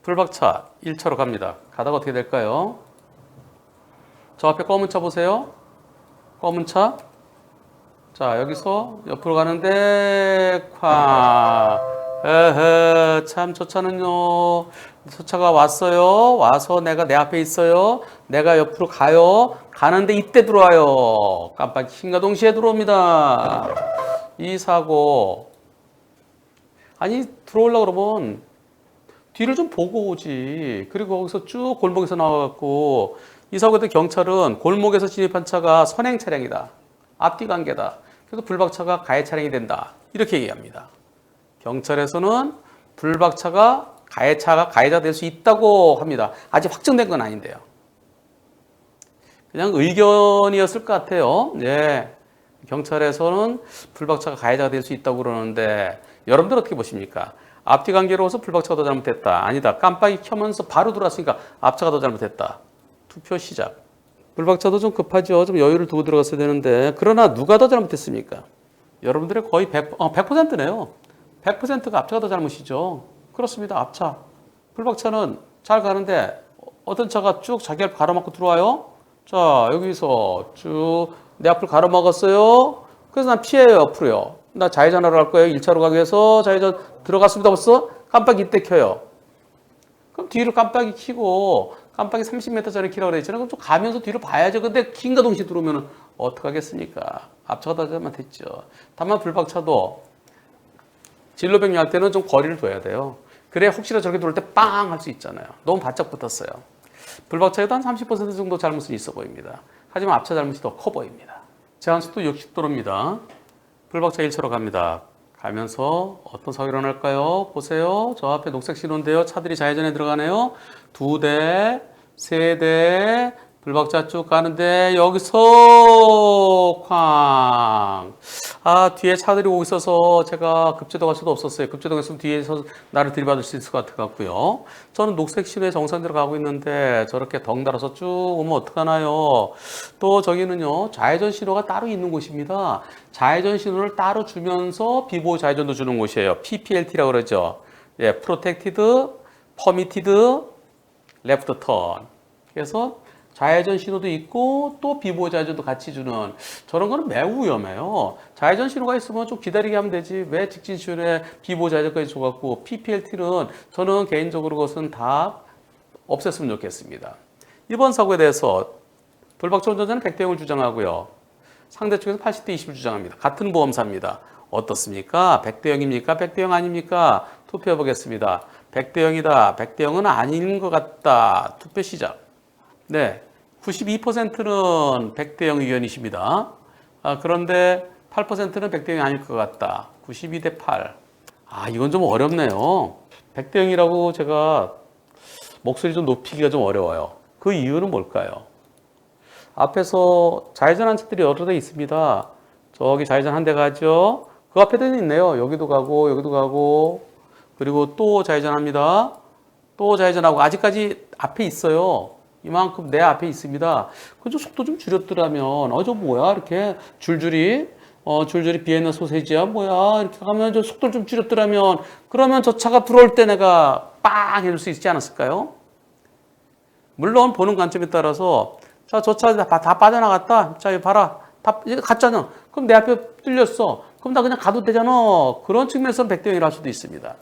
불박차 1차로 갑니다. 가다가 어떻게 될까요? 저 앞에 검은 차 보세요. 검은 차. 자, 여기서 옆으로 가는데 쾅. 에헤, 참 저 차는요. 저 차가 왔어요. 와서 내가 내 앞에 있어요. 내가 옆으로 가요. 가는데 이때 들어와요. 깜빡 킨과 동시에 들어옵니다. 이 사고. 아니, 들어오려고 그러면 뒤를 좀 보고 오지. 그리고 거기서 쭉 골목에서 나와갖고 이 사고 때 경찰은 골목에서 진입한 차가 선행 차량이다. 앞뒤 관계다. 그래서 불박차가 가해 차량이 된다. 이렇게 얘기합니다. 경찰에서는 불박차가 가해자가 될 수 있다고 합니다. 아직 확정된 건 아닌데요. 그냥 의견이었을 것 같아요. 네. 경찰에서는 불박차가 가해자가 될 수 있다고 그러는데 여러분들 어떻게 보십니까? 앞뒤 관계로서 불박차가 더 잘못했다. 아니다. 깜빡이 켜면서 바로 들어왔으니까 앞차가 더 잘못했다. 투표 시작. 불박차도 좀 급하죠. 좀 여유를 두고 들어갔어야 되는데 그러나 누가 더 잘못했습니까? 여러분들의 거의 100%네요. 100%가 앞차가 더 잘못이죠. 그렇습니다. 앞차. 불박차는 잘 가는데 어떤 차가 쭉 자기 앞을 가로막고 들어와요. 자, 여기서 쭉 내 앞을 가로막았어요. 그래서 난 피해요. 옆으로요. 나 좌회전하러 갈 거예요. 1차로 가기 위해서 좌회전 들어갔습니다. 벌써 깜빡이 이때 켜요. 그럼 뒤로 깜빡이 켜고 깜빡이 30m 전에 키라고 그랬잖아요. 그럼 좀 가면서 뒤로 봐야죠. 근데 킨과 동시에 들어오면 어떡하겠습니까? 앞차가 더 잘못했죠. 다만 불박차도 진로 변경할 때는 좀 거리를 둬야 돼요. 그래야 혹시나 저렇게 들어올 때 빵 할 수 있잖아요. 너무 바짝 붙었어요. 불박차에도 한 30% 정도 잘못은 있어 보입니다. 하지만 앞차 잘못이 더 커 보입니다. 제한속도 60도로입니다. 불박차 1차로 갑니다. 가면서 어떤 사고가 일어날까요? 보세요. 저 앞에 녹색 신호인데요. 차들이 좌회전에 들어가네요. 2대, 3대, 불박차 쭉 가는데 여기서 쾅. 아, 뒤에 차들이 오고 있어서 제가 급제도 갈 수도 없었어요. 급제도 갔으면 뒤에서 나를 들이받을 수 있을 것 같아갖고요. 저는 녹색 신호에 정상대로 가고 있는데 저렇게 덩달아서 쭉 오면 어떡하나요? 또 저기는요, 좌회전 신호가 따로 있는 곳입니다. 좌회전 신호를 따로 주면서 비보호 좌회전도 주는 곳이에요. PPLT라고 그러죠. 예, Protected, Permitted, Left Turn. 그래서 좌회전 신호도 있고 또 비보호 좌회전도 같이 주는 저런 거는 매우 위험해요. 좌회전 신호가 있으면 좀 기다리게 하면 되지. 왜 직진 신호에 비보호 좌회전까지 줘갖고 PPLT는 저는 개인적으로 그것은 다 없앴으면 좋겠습니다. 이번 사고에 대해서 불박차 운전자는 100대 0을 주장하고요. 상대 쪽에서 80대 20을 주장합니다. 같은 보험사입니다. 어떻습니까? 100대 0입니까? 100대 0 아닙니까? 투표해 보겠습니다. 100대 0이다. 100대 0은 아닌 것 같다. 투표 시작. 네, 92%는 100대 0 의견이십니다. 그런데 8%는 100대 0이 아닐 것 같다. 92대 8. 이건 좀 어렵네요. 100대 0이라고 제가 목소리 좀 높이기가 좀 어려워요. 그 이유는 뭘까요? 앞에서 좌회전한 차들이 여러 대 있습니다. 저기 좌회전 한 대 가죠. 그 앞에도 있네요. 여기도 가고 여기도 가고 그리고 또 좌회전합니다. 또 좌회전하고 아직까지 앞에 있어요. 이만큼 내 앞에 있습니다. 그좀 속도 좀 줄였더라면 저 뭐야 이렇게 줄줄이 비엔나 소세지야 뭐야 이렇게 하면 저 속도를 좀 줄였더라면 그러면 저 차가 들어올 때 내가 빵 해줄 수 있지 않았을까요? 물론 보는 관점에 따라서 자, 저 차 다 빠져나갔다. 자, 이거 봐라. 다 갔잖아. 그럼 내 앞에 뚫렸어. 그럼 나 그냥 가도 되잖아. 그런 측면에서 100대 0이라 할 수도 있습니다.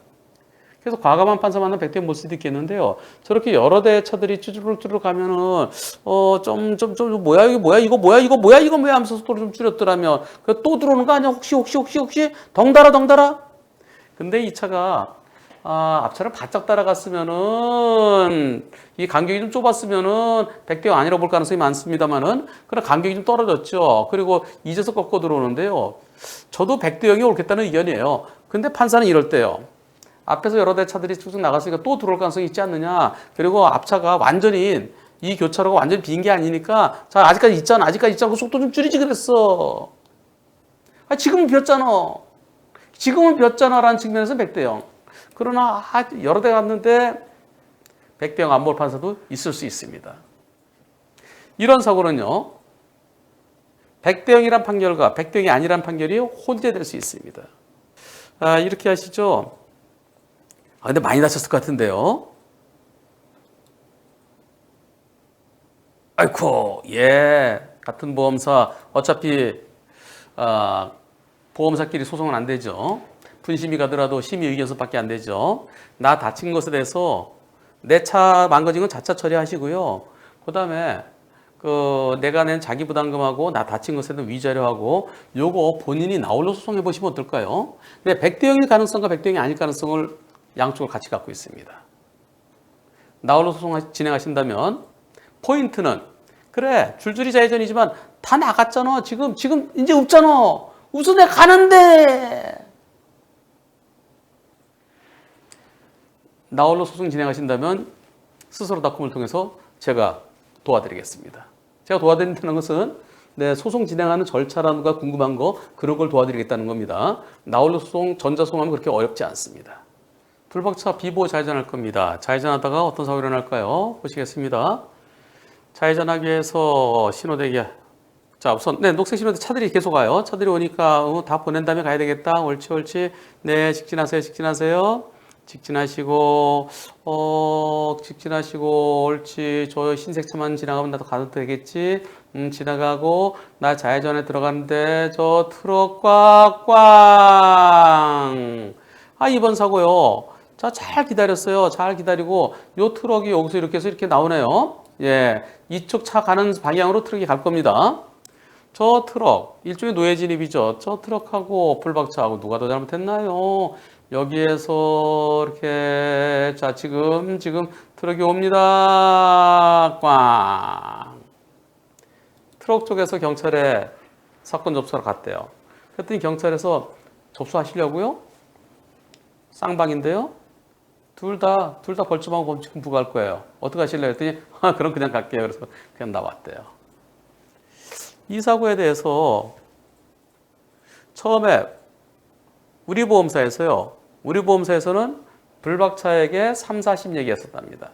그래서 과감한 판사 만나면 100대 0 못 수도 있겠는데요. 저렇게 여러 대의 차들이 쭈르륵 가면은 뭐야 이거 뭐야 하면서 속도를 좀 줄였더라면 또 들어오는 거 아니야? 혹시 덩달아. 근데 이 차가 앞차를 바짝 따라갔으면은 이 간격이 좀 좁았으면은 100대 0 아니라고 볼 가능성이 많습니다만은 그런 간격이 좀 떨어졌죠. 그리고 이제서 꺾어 들어오는데요. 저도 100대 0이 옳겠다는 의견이에요. 근데 판사는 이럴 때요. 앞에서 여러 대 차들이 쭉쭉 나갔으니까 또 들어올 가능성이 있지 않느냐. 그리고 앞차가 완전히 이 교차로가 완전히 빈 게 아니니까 자 아직까지 있잖아. 그 속도 좀 줄이지 그랬어. 지금은 비었잖아 라는 측면에서 100대 0. 그러나 여러 대 갔는데 100대 0 안 볼 판사도 있을 수 있습니다. 이런 사고는요. 100대 0이란 판결과 100대 0이 아니란 판결이 혼재될 수 있습니다. 이렇게 하시죠. 근데 많이 다쳤을 것 같은데요. 아이고, 예. 같은 보험사, 어차피, 보험사끼리 소송은 안 되죠. 분심이 가더라도 심의 의견서밖에 안 되죠. 나 다친 것에 대해서 내 차 망가진 건 자차 처리하시고요. 그 다음에 내가 낸 자기 부담금하고 나 다친 것에 대한 위자료하고 요거 본인이 나홀로 소송해 보시면 어떨까요? 근데 100대 0일 가능성과 100대 0이 아닐 가능성을 양쪽을 같이 갖고 있습니다. 나홀로 소송 진행하신다면 포인트는 그래 줄줄이 자회전이지만 다 나갔잖아. 지금 이제 없잖아. 우선 내가 가는데. 나홀로 소송 진행하신다면 스스로닷컴을 통해서 제가 도와드리겠습니다. 제가 도와드린다는 것은 소송 진행하는 절차라든가 궁금한 거 그런 걸 도와드리겠다는 겁니다. 나홀로 소송, 전자소송하면 그렇게 어렵지 않습니다. 불박차 비보호 좌회전할 겁니다. 좌회전하다가 어떤 사고가 일어날까요? 보시겠습니다. 좌회전하기 위해서 신호대기. 자, 우선 녹색 신호대 차들이 계속 와요. 차들이 오니까 다 보낸 다음에 가야 되겠다. 옳지. 네, 직진하세요. 직진하시고 옳지. 저 흰색 차만 지나가면 나도 가도 되겠지. 지나가고 나 좌회전에 들어가는데 저 트럭 꽉. 이번 사고요. 자, 잘 기다렸어요. 잘 기다리고 요 트럭이 여기서 이렇게 해서 이렇게 나오네요. 예, 이쪽 차 가는 방향으로 트럭이 갈 겁니다. 저 트럭, 일종의 노예 진입이죠. 저 트럭하고 불박차하고 누가 더 잘못했나요? 여기에서 이렇게 자 지금 트럭이 옵니다. 꽝. 트럭 쪽에서 경찰에 사건 접수하러 갔대요. 그랬더니 경찰에서 접수하시려고요? 쌍방인데요. 둘 다 벌점하고 범칙금 부과할 거예요. 어떻게 하실래요? 했더니 그럼 그냥 갈게요. 그래서 그냥 나왔대요. 이 사고에 대해서 처음에 우리 보험사에서는 불박차에게 3, 40 얘기했었답니다.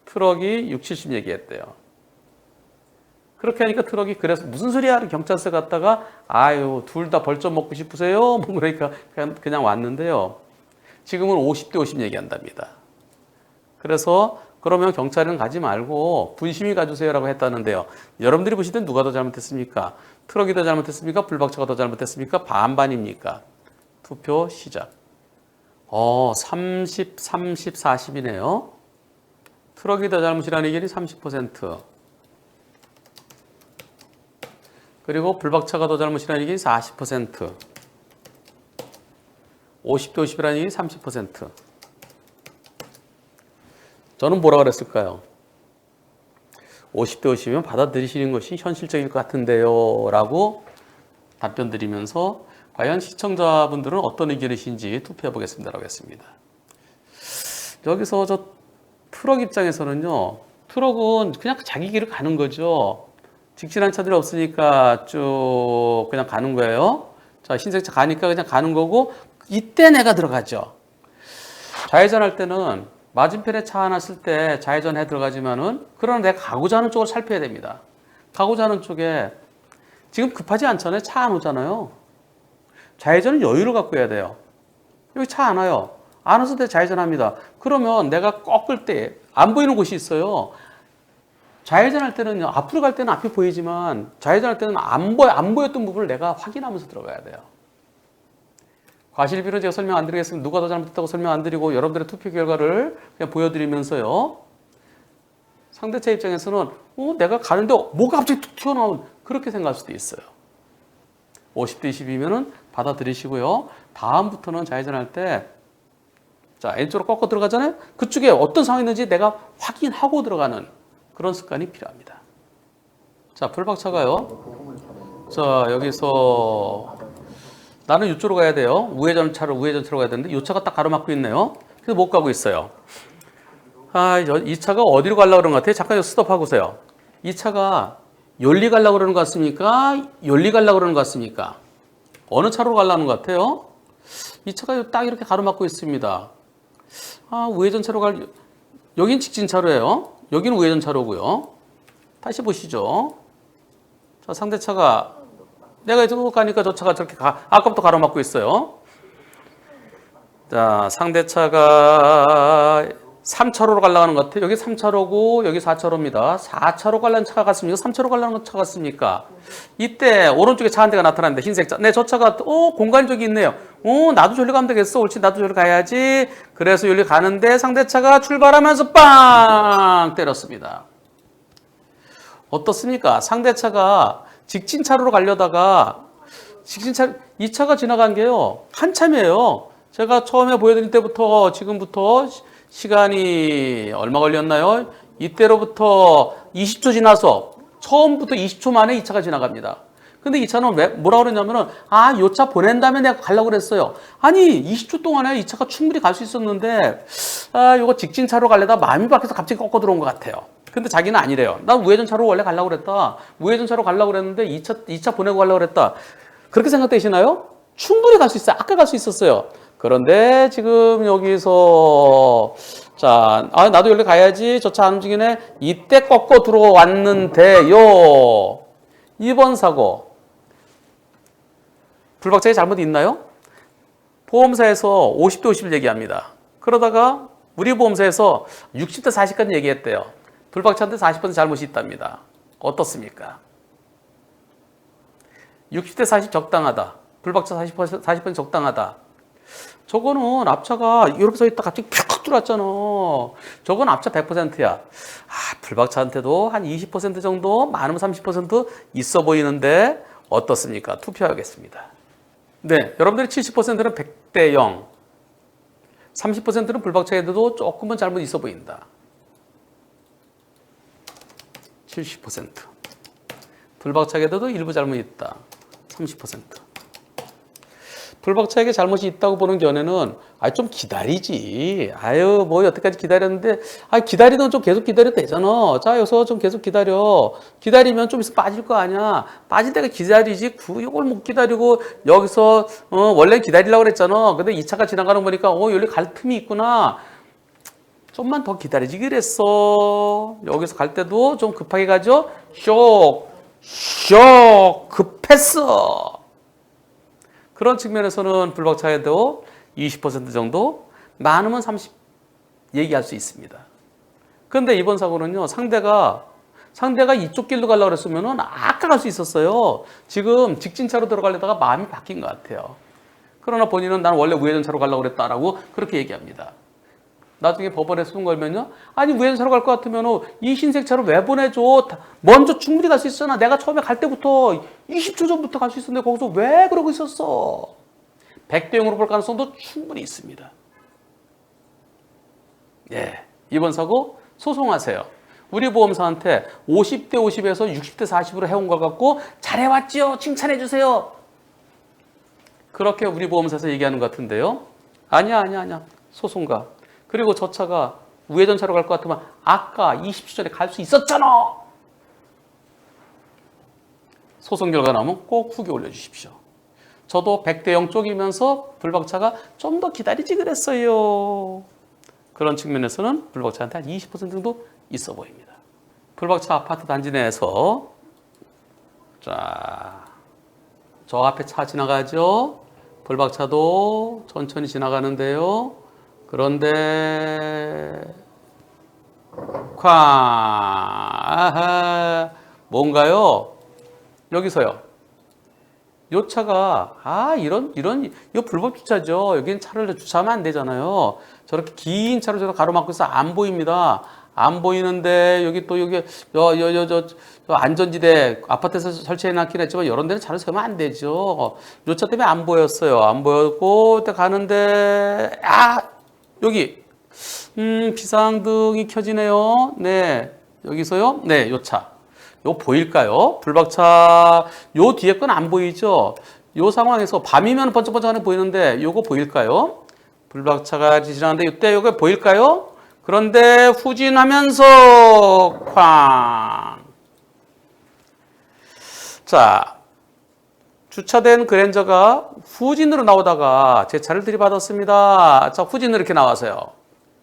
트럭이 6, 70 얘기했대요. 그렇게 하니까 트럭이 그래서 무슨 소리야? 경찰서 갔다가 둘 다 벌점 먹고 싶으세요? 그러니까 그냥 왔는데요. 지금은 50대 50 얘기한답니다. 그래서 그러면 경찰은 가지 말고 분심이 가주세요라고 했다는데요. 여러분들이 보실 땐 누가 더 잘못했습니까? 트럭이 더 잘못했습니까? 불박차가 더 잘못했습니까? 반반입니까? 투표 시작. 30, 40이네요. 트럭이 더 잘못이라는 의견이 30%. 그리고 불박차가 더 잘못이라는 의견이 40%. 50대 50이라는 얘기 30%. 저는 뭐라 그랬을까요? 50대 50이면 받아들이시는 것이 현실적일 것 같은데요. 라고 답변 드리면서 과연 시청자분들은 어떤 의견이신지 투표해 보겠습니다. 라고 했습니다. 여기서 저 트럭 입장에서는요. 트럭은 그냥 자기 길을 가는 거죠. 직진한 차들이 없으니까 쭉 그냥 가는 거예요. 자, 흰색 차 가니까 그냥 가는 거고 이때 내가 들어가죠. 좌회전할 때는 맞은편에 차 하나 쓸 때 좌회전해 들어가지만은 그러나 내가 가고자 하는 쪽을 살펴야 됩니다. 가고자 하는 쪽에 지금 급하지 않잖아요. 차 안 오잖아요. 좌회전은 여유를 갖고 해야 돼요. 여기 차 안 와요. 안 와서 내가 좌회전합니다. 그러면 내가 꺾을 때 안 보이는 곳이 있어요. 좌회전할 때는 앞으로 갈 때는 앞이 보이지만 좌회전할 때는 안 보였던 부분을 내가 확인하면서 들어가야 돼요. 과실비는 제가 설명 안 드리겠습니다. 누가 더 잘못했다고 설명 안 드리고 여러분들의 투표 결과를 그냥 보여드리면서요. 상대차 입장에서는 내가 가는데 뭐가 갑자기 툭 튀어나온 그렇게 생각할 수도 있어요. 50대 20이면은 받아들이시고요. 다음부터는 좌회전할 때 자, 왼쪽으로 꺾어 들어가잖아요. 그쪽에 어떤 상황이 있는지 내가 확인하고 들어가는 그런 습관이 필요합니다. 자, 불박차가요. 자, 여기서 나는 이쪽으로 가야 돼요. 우회전차로 가야 되는데 이 차가 딱 가로막고 있네요. 그래서 못 가고 있어요. 이 차가 어디로 가려고 그러는 것 같아요? 잠깐 스톱하고세요. 이 차가 열리 가려고 그러는 것 같습니까? 열리 가려고 그러는 것 같습니까? 어느 차로 가려는 것 같아요? 이 차가 딱 이렇게 가로막고 있습니다. 우회전차로 여긴 직진차로예요. 여기는 우회전차로고요. 다시 보시죠. 자, 상대차가 내가 이쪽으로 가니까 저 차가 저렇게 아까부터 가로막고 있어요. 자, 상대차가 3차로로 가려는 것 같아요. 여기 3차로고 여기 4차로입니다. 4차로 가려는 차가 같습니까? 3차로 가려는 차가 같습니까? 이때 오른쪽에 차 한 대가 나타났는데 흰색 차. 네, 저 차가 공간이 저기 있네요. 나도 저리 가면 되겠어. 옳지, 나도 저리 가야지. 그래서 여기 가는데 상대차가 출발하면서 빵 때렸습니다. 어떻습니까? 상대차가 직진차로로 가려다가 이 차가 지나간 게요. 한참이에요. 제가 처음에 보여드릴 때부터 지금부터 시간이 얼마 걸렸나요? 이때로부터 20초 지나서 처음부터 20초 만에 이 차가 지나갑니다. 근데 이 차는 왜 뭐라 그러냐면은 요 차 보낸 다음에 내가 가려고 그랬어요. 아니 20초 동안에 이 차가 충분히 갈 수 있었는데 이거 직진차로 가려다 마음이 바뀌어서 갑자기 꺾어 들어온 것 같아요. 근데 자기는 아니래요. 난 우회전차로 원래 가려고 그랬다. 우회전차로 가려고 그랬는데 이 차 보내고 가려고 그랬다. 그렇게 생각되시나요? 충분히 갈 수 있어요. 아까 갈 수 있었어요. 그런데 지금 여기서 자, 나도 여기 가야지. 저 차 안 움직이네. 이때 꺾어 들어왔는데요. 이번 사고 불박차에 잘못이 있나요? 보험사에서 50대 50을 얘기합니다. 그러다가 우리 보험사에서 60대 40까지 얘기했대요. 불박차한테 40% 잘못이 있답니다. 어떻습니까? 60대 40 적당하다. 불박차 40% 적당하다. 저거는 앞차가 이렇게 서 있다 갑자기 팍 들어왔잖아. 저건 앞차 100%야. 불박차한테도 한 20% 정도, 많으면 30% 있어 보이는데 어떻습니까? 투표하겠습니다. 네, 여러분들이 70%는 100대 0, 30%는 불박차에도 조금은 잘못 있어 보인다. 70%. 불박차에도 일부 잘못이 있다. 30%. 불박차에게 잘못이 있다고 보는 견해는 좀 기다리지. 뭐 여태까지 기다렸는데 기다리던 좀 계속 기다려도 되잖아. 자, 여기서 좀 계속 기다려. 기다리면 좀 있으면 빠질 거 아니야. 빠질 때가 기다리지. 이걸 못 기다리고 여기서 원래 기다리려고 그랬잖아. 근데 이 차가 지나가는 거 보니까 여기 갈 틈이 있구나. 좀만 더 기다리지 그랬어. 여기서 갈 때도 좀 급하게 가죠. 급했어. 그런 측면에서는 불박차에도 20% 정도, 많으면 30 얘기할 수 있습니다. 그런데 이번 사고는요, 상대가 이쪽 길로 가려고 그랬으면 아까 갈 수 있었어요. 지금 직진차로 들어가려다가 마음이 바뀐 것 같아요. 그러나 본인은 난 원래 우회전차로 가려고 그랬다라고 그렇게 얘기합니다. 나중에 법원에 소송 걸면요, 우회전차로 갈 것 같으면 이 흰색 차로 왜 보내줘? 먼저 충분히 갈 수 있었잖아. 내가 처음에 갈 때부터 20초 전부터 갈 수 있었는데 거기서 왜 그러고 있었어? 100대 0으로 볼 가능성도 충분히 있습니다. 예, 이번 사고 소송하세요. 우리 보험사한테 50대 50에서 60대 40으로 해온 걸 갖고 잘해왔지요? 칭찬해 주세요. 그렇게 우리 보험사에서 얘기하는 것 같은데요. 아니야. 소송가. 그리고 저 차가 우회전차로 갈 것 같으면 아까 20초 전에 갈 수 있었잖아. 소송 결과 나오면 꼭 후기 올려주십시오. 저도 100대 0 쪽이면서 불박차가 좀 더 기다리지 그랬어요. 그런 측면에서는 불박차한테 한 20% 정도 있어 보입니다. 불박차 아파트 단지 내에서 자, 저 앞에 차 지나가죠. 불박차도 천천히 지나가는데요. 그런데 뭔가요? 여기서요. 요 차가 이거 불법 주차죠. 여기는 차를 주차하면 안 되잖아요. 저렇게 긴 차로 저렇게 가로막고 있어 안 보입니다. 안 보이는데 여기 저 안전지대 아파트에서 설치해 놨긴 했지만 이런 데는 차를 세우면 안 되죠. 요 차 때문에 안 보였어요. 안 보였고 때 가는데 여기 비상등이 켜지네요. 네, 여기서요. 네, 요 차. 요 보일까요? 불박차 요 뒤에 건 안 보이죠? 요 상황에서 밤이면 번쩍번쩍하게 보이는데 요거 보일까요? 불박차가 지나가는데 이때 요거 보일까요? 그런데 후진하면서 쾅. 자, 주차된 그랜저가 후진으로 나오다가 제 차를 들이받았습니다. 자, 후진으로 이렇게 나와서요.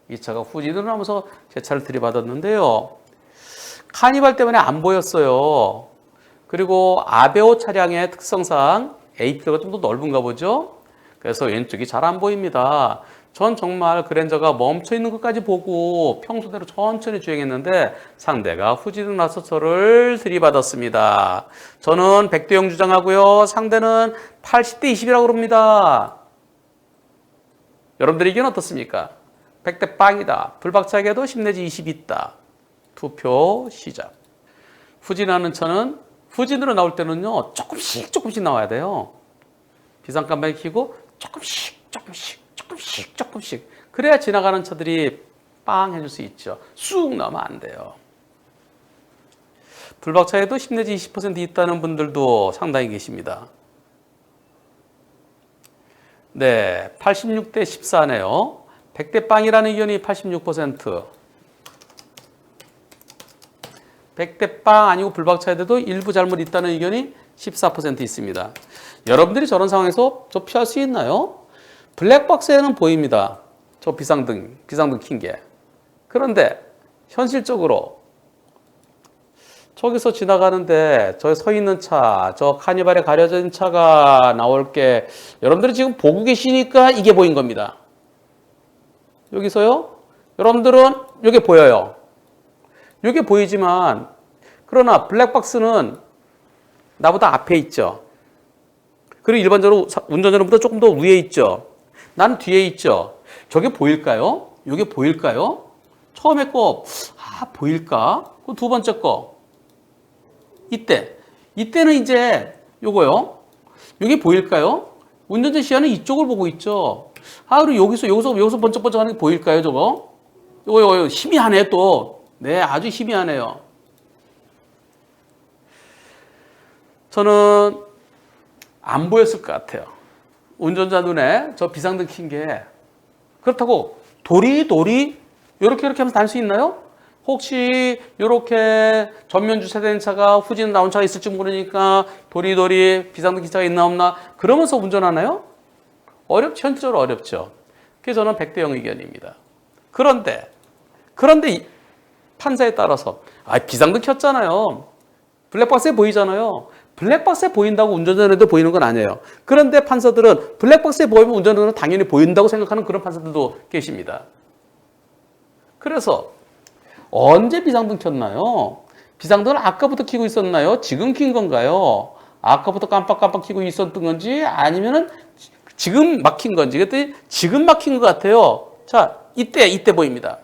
이 차가 후진으로 나오면서 제 차를 들이받았는데요. 카니발 때문에 안 보였어요. 그리고 아베오 차량의 특성상 A표가 좀 더 넓은가 보죠. 그래서 왼쪽이 잘 안 보입니다. 전 정말 그랜저가 멈춰 있는 것까지 보고 평소대로 천천히 주행했는데 상대가 후진을 나서 저를 들이받았습니다. 저는 100대 0 주장하고요. 상대는 80대 20이라고 그럽니다. 여러분들의 의견은 어떻습니까? 100대 빵이다. 불박차에게도 10 내지 20 있다. 투표 시작. 후진하는 차는 후진으로 나올 때는요. 조금씩 나와야 돼요. 비상깜빡이 켜고 조금씩. 그래야 지나가는 차들이 빵 해줄 수 있죠. 쑥 나오면 안 돼요. 불박차에도 10 내지 20% 있다는 분들도 상당히 계십니다. 네, 86대 14네요. 100대 빵이라는 의견이 86%. 100대 빵 아니고 불박차에도 일부 잘못 있다는 의견이 14% 있습니다. 여러분들이 저런 상황에서 저 피할 수 있나요? 블랙박스에는 보입니다. 저 비상등 킨 게. 그런데 현실적으로 저기서 지나가는데 저 서 있는 차, 저 카니발에 가려진 차가 나올 게 여러분들이 지금 보고 계시니까 이게 보인 겁니다. 여기서요. 여러분들은 이게 보여요. 이게 보이지만 그러나 블랙박스는 나보다 앞에 있죠. 그리고 일반적으로 운전자보다 조금 더 위에 있죠. 나는 뒤에 있죠. 저게 보일까요? 이게 보일까요? 처음에 거 보일까? 그 두 번째 거 이때는 이제 요거요. 이게 보일까요? 운전자 시야는 이쪽을 보고 있죠. 그리고 여기서 번쩍번쩍 하는 게 보일까요, 저거? 요거 희미하네 또. 네, 아주 희미하네요. 저는 안 보였을 것 같아요. 운전자 눈에 저 비상등 킨 게. 그렇다고 도리 이렇게 하면서 다닐 수 있나요? 혹시 이렇게 전면 주차된 차가 후진 나온 차가 있을지 모르니까 도리 비상등 킨 차가 있나 없나 그러면서 운전하나요? 현실적으로 어렵죠. 그래서 저는 100대 0 의견입니다. 그런데 판사에 따라서 비상등 켰잖아요. 블랙박스에 보이잖아요. 블랙박스에 보인다고 운전자한테도 보이는 건 아니에요. 그런데 판사들은 블랙박스에 보이면 운전자는 당연히 보인다고 생각하는 그런 판사들도 계십니다. 그래서 언제 비상등 켰나요? 비상등을 아까부터 켜고 있었나요? 지금 킨 건가요? 아까부터 깜빡깜빡 켜고 있었던 건지 아니면은 지금 막힌 건지. 그때 지금 막힌 것 같아요. 자, 이때 보입니다.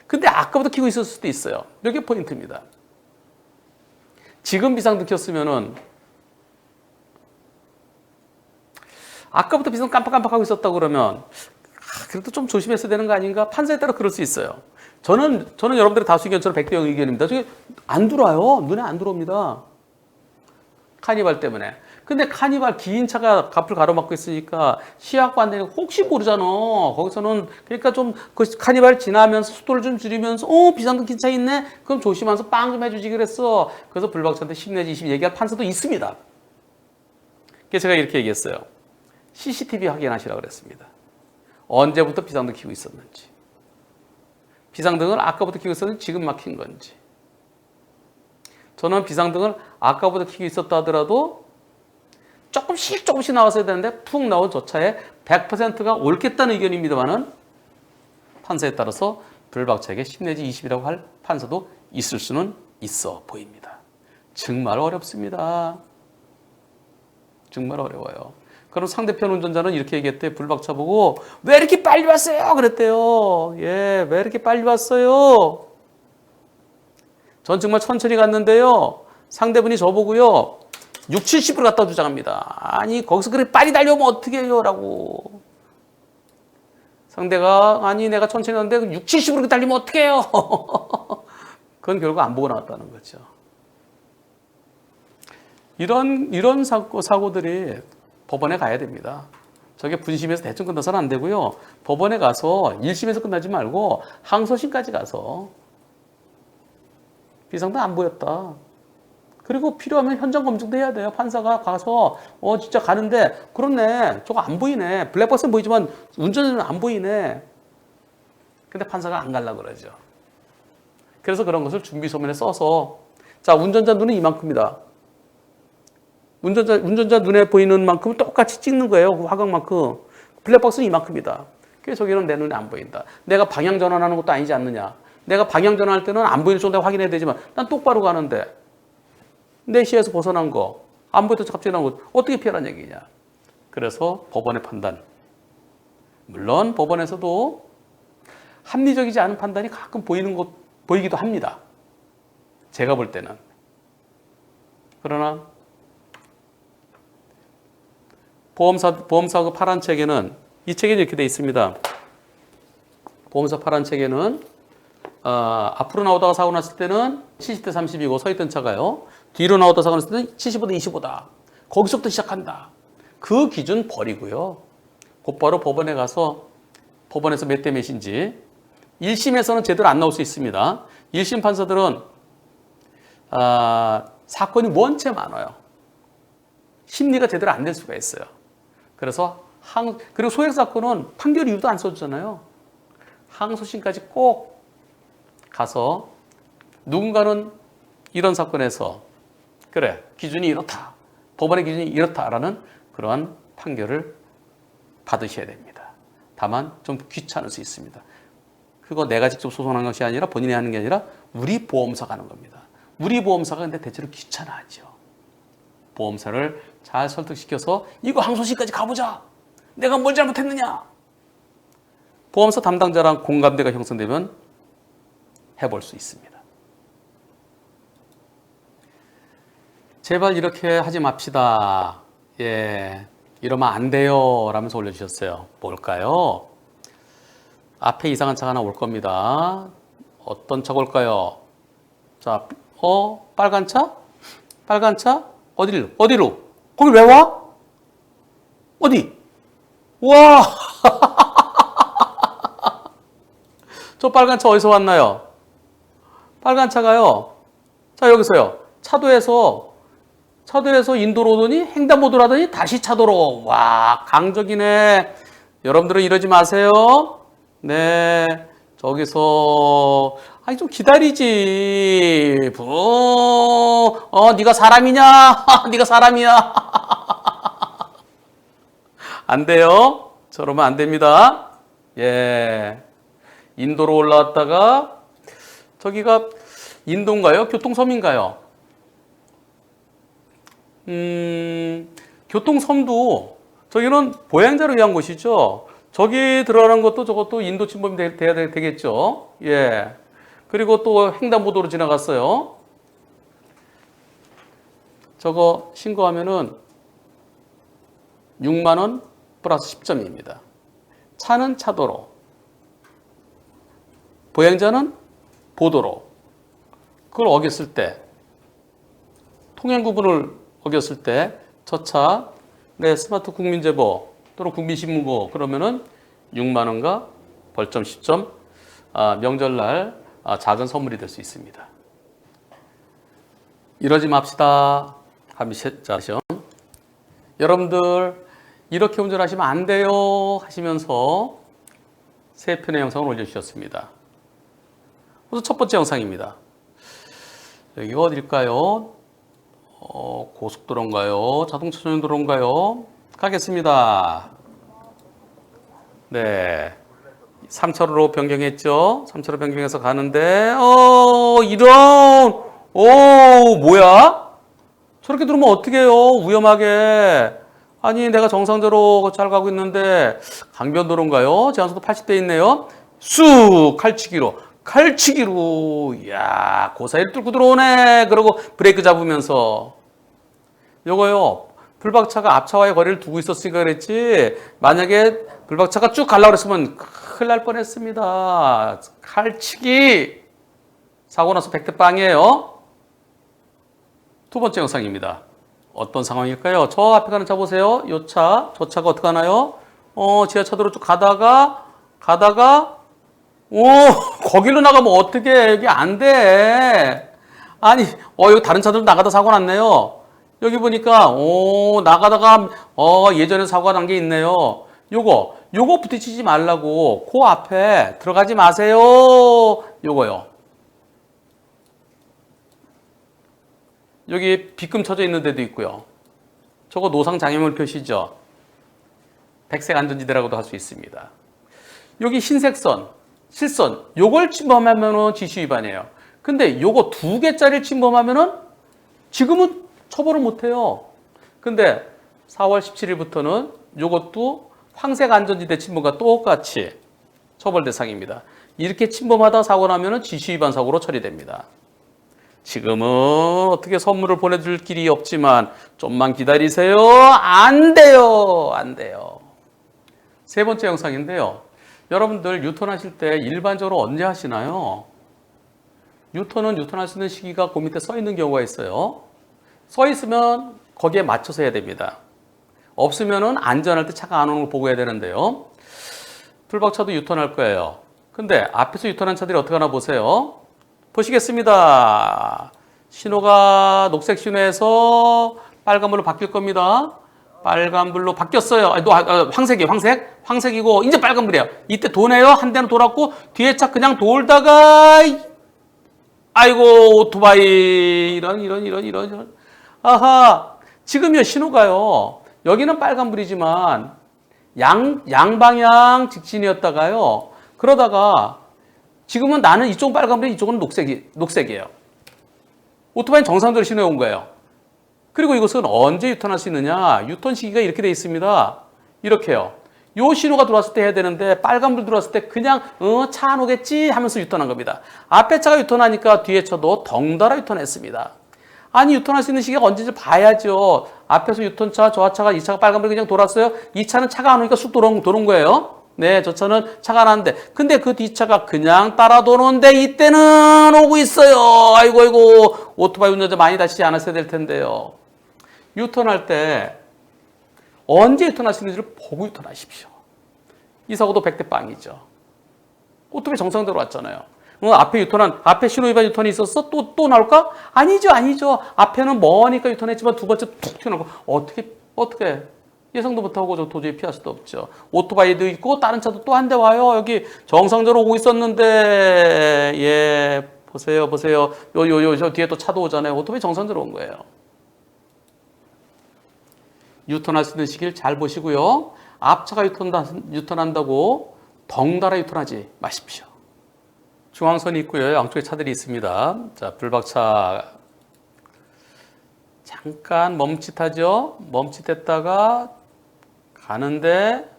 근데 아까부터 켜고 있었을 수도 있어요. 이게 포인트입니다. 지금 비상등 켰으면은 아까부터 비상등 깜빡깜빡하고 있었다고 그러면 그래도 좀 조심했어야 되는 거 아닌가? 판사에 따라 그럴 수 있어요. 저는 여러분들의 다수 의견처럼 100대 0 의견입니다. 저게 안 들어와요. 눈에 안 들어옵니다. 카니발 때문에. 근데 카니발 긴 차가 앞을 가로막고 있으니까 시야 확보 안 되니까 혹시 모르잖아. 거기서는 그러니까 좀 그 카니발 지나면서 속도를 좀 줄이면서 비상등 긴 차 있네. 그럼 조심하면서 빵 좀 해주지 그랬어. 그래서 불박차한테 10 내지 20 얘기할 판사도 있습니다. 그래서 제가 이렇게 얘기했어요. CCTV 확인하시라고 그랬습니다. 언제부터 비상등 켜고 있었는지. 비상등을 아까부터 켜고 있었는지 지금 막힌 건지. 저는 비상등을 아까부터 켜고 있었다 하더라도 조금씩 나왔어야 되는데 푹 나온 저 차에 100%가 옳겠다는 의견입니다만은 판사에 따라서 불박차에게 10 내지 20이라고 할 판사도 있을 수는 있어 보입니다. 정말 어렵습니다. 정말 어려워요. 그럼 상대편 운전자는 이렇게 얘기했대요. 불박차 보고 왜 이렇게 빨리 왔어요? 그랬대요. 왜 이렇게 빨리 왔어요? 전 정말 천천히 갔는데요. 상대분이 저보고요. 6, 70으로 갖다 주장합니다. 아니 거기서 그렇게 빨리 달려오면 어떻게 해요? 라고. 상대가 내가 천천히 갔는데 6, 70으로 그렇게 달리면 어떻게 해요? 그건 결국 안 보고 나왔다는 거죠. 이런 사고들이 법원에 가야 됩니다. 저게 분심에서 대충 끝나서는 안 되고요. 법원에 가서 1심에서 끝나지 말고 항소심까지 가서 비상등 안 보였다. 그리고 필요하면 현장 검증도 해야 돼요. 판사가 가서 진짜 가는데 그렇네. 저거 안 보이네. 블랙박스는 보이지만 운전자는 안 보이네. 근데 판사가 안 가려고 그러죠. 그래서 그런 것을 준비서면에 써서 자 운전자 눈은 이만큼이다. 운전자 눈에 보이는 만큼은 똑같이 찍는 거예요. 그 화각만큼. 블랙박스는 이만큼이다. 그게 저기는 내 눈에 안 보인다. 내가 방향 전환하는 것도 아니지 않느냐. 내가 방향 전환할 때는 안 보이는 쪽으로 확인해야 되지만 난 똑바로 가는데 내 시야에서 벗어난 거, 안 보이던 갑자기 나온 거 어떻게 피하라는 얘기냐. 그래서 법원의 판단. 물론 법원에서도 합리적이지 않은 판단이 가끔 보이기도 합니다. 제가 볼 때는. 그러나 보험사 그 파란 책에는 이 책에 이렇게 되어 있습니다. 보험사 파란 책에는 앞으로 나오다가 사고 났을 때는 70대 30이고 서 있던 차가요. 뒤로 나오다가 사고 났을 때는 75대 25다. 거기서부터 시작한다. 그 기준 버리고요. 곧바로 법원에 가서 법원에서 몇 대 몇인지 1심에서는 제대로 안 나올 수 있습니다. 1심 판사들은 사건이 원체 많아요. 심리가 제대로 안 될 수가 있어요. 그래서 그리고 소액 사건은 판결 이유도 안 써주잖아요. 항소심까지 꼭 가서 누군가는 이런 사건에서 그래 기준이 이렇다. 법원의 기준이 이렇다라는 그러한 판결을 받으셔야 됩니다. 다만 좀 귀찮을 수 있습니다. 그거 내가 직접 소송한 것이 아니라 본인이 하는 게 아니라 우리 보험사가 하는 겁니다. 우리 보험사가 근데 대체로 귀찮아하죠. 보험사를 잘 설득시켜서 이거 항소심까지 가보자. 내가 뭘 잘못했느냐. 보험사 담당자랑 공감대가 형성되면 해볼 수 있습니다. 제발 이렇게 하지 맙시다. 예, 이러면 안 돼요. 라면서 올려주셨어요. 뭘까요? 앞에 이상한 차가 하나 올 겁니다. 어떤 차가 올까요? 자, 빨간 차? 빨간 차? 어디로? 거기 왜 와? 어디? 와! 저 빨간 차 어디서 왔나요? 빨간 차가요. 자, 여기서요. 차도에서 인도로 오더니 횡단보도로 하더니 다시 차도로. 와, 강적이네. 여러분들은 이러지 마세요. 네. 저기서 아니 좀 기다리지. 네가 사람이냐? 네가 사람이야. 안 돼요. 저러면 안 됩니다. 예. 인도로 올라왔다가 저기가 인도인가요? 교통섬인가요? 교통섬도 저기는 보행자를 위한 곳이죠. 저기 들어가는 것도 저것도 인도 침범이 돼야 되겠죠. 예. 그리고 또 횡단보도로 지나갔어요. 저거 신고하면은 6만 원 플러스 10점입니다. 차는 차도로, 보행자는 보도로. 그걸 어겼을 때, 통행 구분을 어겼을 때 저 차 내 스마트 국민제보 또는 국민신문고 그러면은 6만 원과 벌점 10점, 명절날 작은 선물이 될 수 있습니다. 이러지 맙시다. 여러분들 이렇게 운전하시면 안 돼요 하시면서 3편의 영상을 올려주셨습니다. 우선 첫 번째 영상입니다. 여기가 어딜까요? 고속도로인가요? 자동차 전용 도로인가요? 가겠습니다. 네. 3차로로 변경했죠? 3차로 변경해서 가는데, 뭐야? 저렇게 들어오면 어떻게 해요? 위험하게. 아니, 내가 정상적으로 잘 가고 있는데, 강변도로인가요? 제한속도 80대 있네요? 쑥! 칼치기로. 이야, 그 사이를 뚫고 들어오네. 그러고 브레이크 잡으면서. 요거요. 불박차가 앞차와의 거리를 두고 있었으니까 그랬지. 만약에 불박차가 쭉 가려고 그랬으면 큰일 날 뻔했습니다. 칼치기. 사고 나서 100대 빵이에요. 두 번째 영상입니다. 어떤 상황일까요? 저 앞에 가는 차 보세요. 요 차, 저 차가 어떻게 하나요? 지하차도로 쭉 가다가, 거길로 나가면 어떻게 여기 안 돼. 아니, 여기 다른 차들 나가다 사고 났네요. 여기 보니까, 나가다가, 예전에 사고가 난 게 있네요. 요거 부딪히지 말라고, 그 앞에 들어가지 마세요. 요거요. 여기 빗금 쳐져 있는 데도 있고요. 저거 노상 장애물 표시죠. 백색 안전지대라고도 할 수 있습니다. 여기 흰색 선, 실선, 요걸 침범하면은 지시 위반이에요. 근데 요거 2개짜리를 침범하면은 지금은 처벌을 못 해요. 근데 4월 17일부터는 요것도 황색 안전지대 침범과 똑같이 처벌 대상입니다. 이렇게 침범하다 사고 나면은 지시 위반 사고로 처리됩니다. 지금은 어떻게 선물을 보내줄 길이 없지만 좀만 기다리세요. 안 돼요. 안 돼요. 세 번째 영상인데요. 여러분들 유턴하실 때 일반적으로 언제 하시나요? 유턴은 유턴할 수 있는 시기가 그 밑에 써 있는 경우가 있어요. 써 있으면 거기에 맞춰서 해야 됩니다. 없으면은 안전할 때 차가 안 오는 걸 보고 해야 되는데요. 풀박차도 유턴할 거예요. 근데 앞에서 유턴한 차들이 어떻게 하나 보세요. 보시겠습니다. 신호가 녹색 신호에서 빨간불로 바뀔 겁니다. 빨간불로 바뀌었어요. 황색이에요. 황색이고 이제 빨간불이에요. 이때 도네요. 한 대는 돌았고 뒤에 차 그냥 돌다가 아이고 오토바이 이런 아하 지금요 신호가요. 여기는 빨간불이지만 양방향 직진이었다가요. 그러다가 지금은 나는 이쪽은 빨간불이 이쪽은 녹색이에요. 오토바이는 정상적으로 신호해 온 거예요. 그리고 이것은 언제 유턴할 수 있느냐? 유턴 시기가 이렇게 돼 있습니다. 이렇게요. 요 신호가 들어왔을 때 해야 되는데 빨간불 들어왔을 때 그냥 차 안 오겠지 하면서 유턴한 겁니다. 앞에 차가 유턴하니까 뒤에 차도 덩달아 유턴했습니다. 아니 유턴할 수 있는 시기가 언제인지 봐야죠. 앞에서 유턴차, 저 차가 이 차가 빨간불 그냥 돌았어요. 이 차는 차가 안 오니까 쑥 도는 거예요. 네, 저 차는 차가 안 왔는데 근데 그 뒤차가 그냥 따라 도는데 이때는 오고 있어요. 아이고 오토바이 운전자 많이 다치지 않았어야 될 텐데요. 유턴할 때 언제 유턴할 수 있는지를 보고 유턴하십시오. 이 사고도 100대 빵이죠. 오토바이 정상대로 왔잖아요. 앞에 신호 위반 유턴이 있었어? 또 나올까? 아니죠. 앞에는 머니까 유턴했지만 두 번째 툭 튀어나오고 어떻게 예상도 못하고 저 도저히 피할 수도 없죠. 오토바이도 있고 다른 차도 또 한 대 와요. 여기 정상적으로 오고 있었는데 예 보세요. 저 뒤에 또 차도 오잖아요. 오토바이 정상적으로 온 거예요. 유턴할 수 있는 시기를 잘 보시고요. 앞차가 유턴한다고 덩달아 유턴하지 마십시오. 중앙선이 있고요. 양쪽에 차들이 있습니다. 자, 불박차 잠깐 멈칫하죠. 멈칫했다가 가는데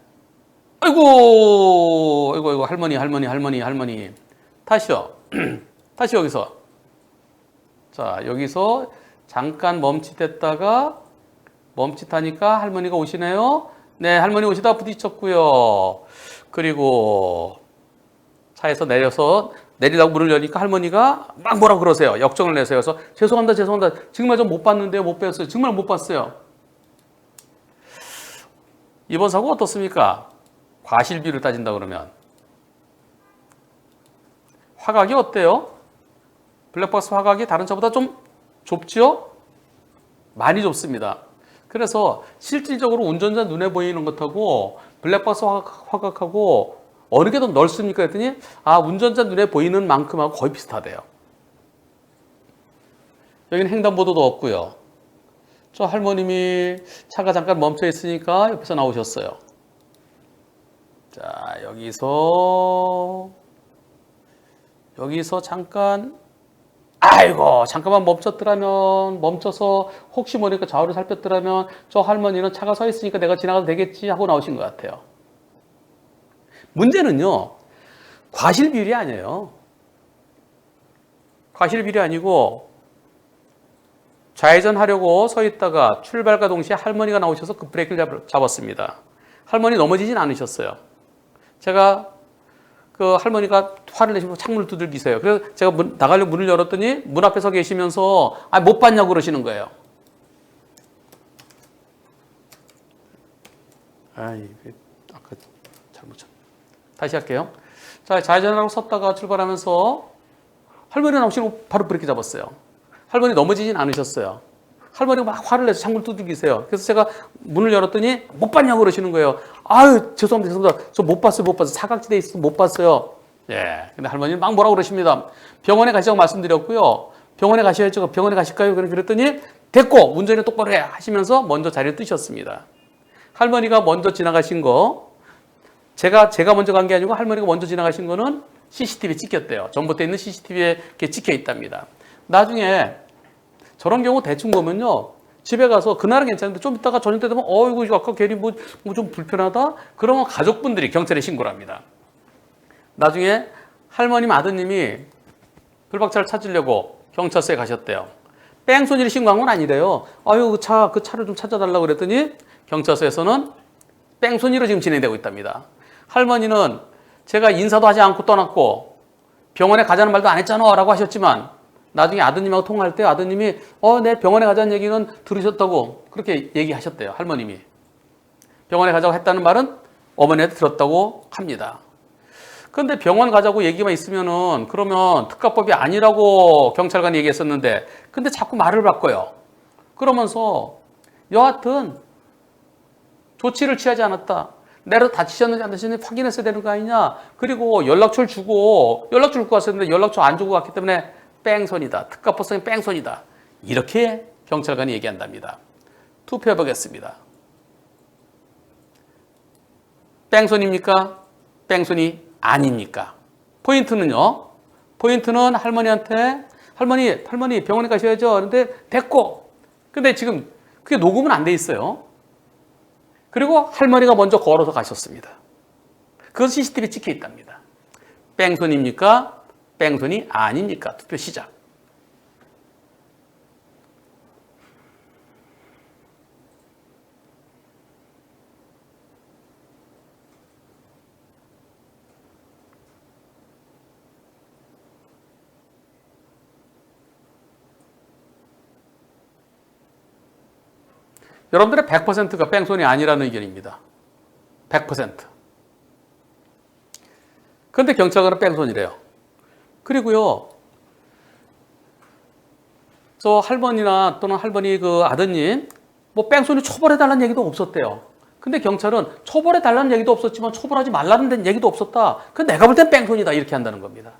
아이고 할머니 다시요. 다시 여기서 자 여기서 잠깐 멈칫했다가 멈칫하니까 할머니가 오시네요. 네, 할머니 오시다 부딪혔고요. 그리고 차에서 내리라고 문을 여니까 할머니가 막 뭐라고 그러세요. 역정을 내세요. 그래서 죄송합니다. 정말 좀 못 봤는데요. 못 봤어요. 정말 못 봤어요. 이번 사고 어떻습니까? 과실비율을 따진다 그러면 화각이 어때요? 블랙박스 화각이 다른 차보다 좀 좁죠? 많이 좁습니다. 그래서 실질적으로 운전자 눈에 보이는 것하고 블랙박스 화각하고 어느 게 더 넓습니까? 했더니 운전자 눈에 보이는 만큼하고 거의 비슷하대요. 여기는 횡단보도도 없고요. 저 할머님이 차가 잠깐 멈춰 있으니까 옆에서 나오셨어요. 자, 여기서 잠깐 잠깐만 멈춰서 혹시 모르니까 좌우를 살폈더라면 저 할머니는 차가 서 있으니까 내가 지나가도 되겠지 하고 나오신 것 같아요. 문제는요, 과실비율이 아니에요. 과실비율이 아니고 좌회전하려고 서 있다가 출발과 동시에 할머니가 나오셔서 그 브레이크를 잡았습니다. 할머니 넘어지진 않으셨어요. 제가 그 할머니가 화를 내시고 창문을 두들기세요. 그래서 제가 나가려고 문을 열었더니 문 앞에 서 계시면서 못 봤냐고 그러시는 거예요. 아까 잘못 쳤네. 다시 할게요. 자, 좌회전하고 섰다가 출발하면서 할머니가 나오시고 바로 브레이크 잡았어요. 할머니 넘어지진 않으셨어요. 할머니가 막 화를 내서 창문을 두들기세요. 그래서 제가 문을 열었더니 못 봤냐고 그러시는 거예요. 죄송합니다. 저 못 봤어요. 사각지대에 있어서 못 봤어요. 예. 근데 할머니는 막 뭐라고 그러십니다. 병원에 가시라고 말씀드렸고요. 병원에 가셔야죠. 병원에 가실까요? 그랬더니 됐고 운전을 똑바로 해 하시면서 먼저 자리를 뜨셨습니다. 할머니가 먼저 지나가신 거 제가 먼저 간 게 아니고 할머니가 먼저 지나가신 거는 CCTV에 찍혔대요. 전봇대에 있는 CCTV에 찍혀 있답니다. 나중에 저런 경우 대충 보면요. 집에 가서 그날은 괜찮은데 좀 있다가 저녁 때 되면 이거 아까 괜히 뭐 좀 불편하다? 그러면 가족분들이 경찰에 신고를 합니다. 나중에 할머님 아드님이 불박차를 찾으려고 경찰서에 가셨대요. 뺑소니를 신고한 건 아니래요. 그 차를 좀 찾아달라고 그랬더니 경찰서에서는 뺑소니로 지금 진행되고 있답니다. 할머니는 제가 인사도 하지 않고 떠났고 병원에 가자는 말도 안 했잖아 라고 하셨지만 나중에 아드님하고 통화할 때 아드님이 네 병원에 가자는 얘기는 들으셨다고 그렇게 얘기하셨대요. 할머님이. 병원에 가자고 했다는 말은 어머니한테 들었다고 합니다. 그런데 병원 가자고 얘기만 있으면은 그러면 특가법이 아니라고 경찰관이 얘기했었는데 근데 자꾸 말을 바꿔요. 그러면서 여하튼 조치를 취하지 않았다. 내가 다치셨는지 안 다치셨는지 확인했어야 되는 거 아니냐. 그리고 연락처를 주고 연락처를 주고 왔었는데 연락처 안 주고 갔기 때문에 뺑소니다. 특가법상의 뺑소니다. 이렇게 경찰관이 얘기한답니다. 투표해 보겠습니다. 뺑소니입니까? 뺑소니 아닙니까? 포인트는요. 포인트는 할머니한테 할머니 병원에 가셔야죠. 그런데 됐고. 근데 지금 그게 녹음은 안 돼 있어요. 그리고 할머니가 먼저 걸어서 가셨습니다. 그건 CCTV에 찍혀 있답니다. 뺑소니입니까? 뺑소니 아닙니까? 투표 시작. 여러분들의 100%가 뺑소니 아니라는 의견입니다. 100%. 그런데 경찰관은 뺑소니래요. 그리고요, 저 할머니나 또는 할머니 그 아드님, 뭐 뺑소니 처벌해달라는 얘기도 없었대요. 근데 경찰은 처벌해달라는 얘기도 없었지만 처벌하지 말라는 얘기도 없었다. 그 내가 볼 땐 뺑소니다. 이렇게 한다는 겁니다.